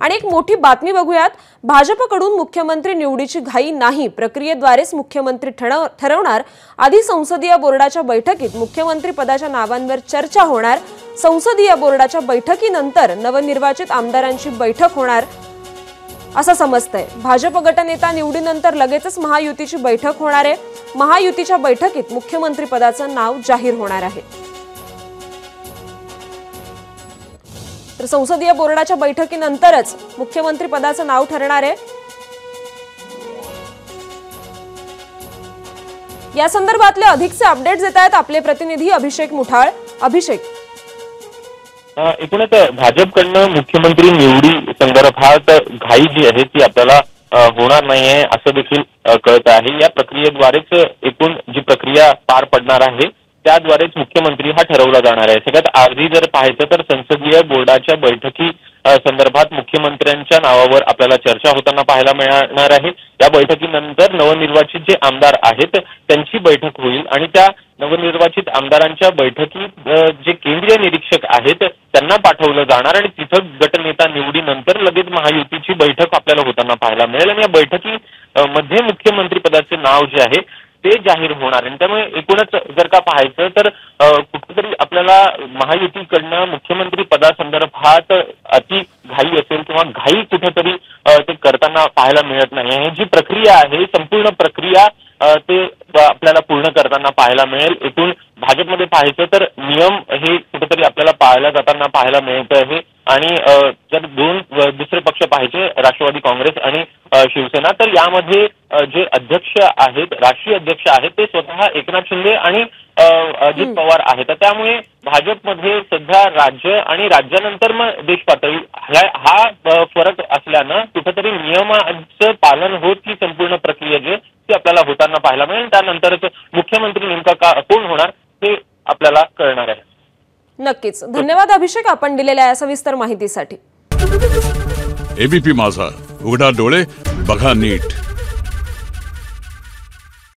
आणि एक मोठी बातमी बघूयात। भाजपकडून मुख्यमंत्री निवडीची घाई नाही, प्रक्रियेद्वारेच मुख्यमंत्री ठरवणार। आधी संसदीय बोर्डाच्या बैठकीत मुख्यमंत्री पदाच्या नावांवर चर्चा होणार। संसदीय बोर्डाच्या बैठकीनंतर नवनिर्वाचित आमदारांची बैठक होणार असं समजतंय। भाजप गटनेता निवडीनंतर लगेचच महायुतीची बैठक होणार आहे। महायुतीच्या बैठकीत मुख्यमंत्री पदाचं नाव जाहीर होणार आहे। तर संसदीय बोर्डाच्या बैठकीनंतरच मुख्यमंत्री पदाचं नाव ठरणार आहे। या संदर्भातले अधिकचे अपडेट्स देत आहेत आपले प्रतिनिधी अभिषेक मुठाळ। अभिषेक, एकूणच भाजपकडनं मुख्यमंत्री निवडी संदर्भात घाई जी आहे ती आपल्याला होणार नाहीये असं देखील कळत आहे। या प्रक्रियेद्वारेच एकूण जी प्रक्रिया पार पडणार आहे त्याद्वारेच मुख्यमंत्री हा ठरवला जाणार आहे। सगळ्यात आधी जर पाहायचं तर संसदीय बोर्डाच्या बैठकी संदर्भात मुख्यमंत्र्यांच्या नावावर आपल्याला चर्चा होताना पाहायला मिळणार आहे। या बैठकीनंतर नवनिर्वाचित जे आमदार आहेत त्यांची बैठक होईल आणि त्या नवनिर्वाचित आमदारांच्या बैठकीत जे केंद्रीय निरीक्षक आहेत त्यांना पाठवलं जाणार आणि तिथं गटनेता निवडीनंतर लगेच महायुतीची बैठक आपल्याला होताना पाहायला मिळेल आणि या बैठकी मध्ये मुख्यमंत्री पदाचे नाव जे आहे ते जाहीर होणार आहे। त्यामुळे एकूणच जर का पाहायचं तर कुठेतरी आपल्याला महायुतीकडनं मुख्यमंत्री पदासंदर्भात अति घाई असेल किंवा घाई कुठेतरी ते करताना पाहायला मिळत नाही। ही जी प्रक्रिया आहे संपूर्ण प्रक्रिया ते आपल्याला पूर्ण करताना पाहायला मिळेल। एकूण भाजपमध्ये पाहायचं तर नियम हे कुठेतरी आपल्याला पाळल्या जाताना पाहायला मिळत आहे आणि जर दुसरे पक्ष पाहायचे राष्ट्रवादी काँग्रेस आणि शिवसेना तर यामध्ये जे अध्यक्ष आहेत राष्ट्रीय अध्यक्ष आहेत ते स्वतः एकनाथ शिंदे आणि अजित पवार आहेत। त्यामुळे भाजपमध्ये सध्या राज्य आणि राज्यानंतर मग देश पातळी हा फरक असल्यानं कुठेतरी नियमांचं पालन होत ही संपूर्ण प्रक्रिया जी ती आपल्याला होताना पाहायला मिळेल। त्यानंतरच मुख्यमंत्री नेमका कोण होणार हे आपल्याला कळणार आहे। नक्कीच, धन्यवाद अभिषेक आपण दिलेल्या या सविस्तर माहितीसाठी। एबीपी माझा, उघडा डोळे बघा नीट।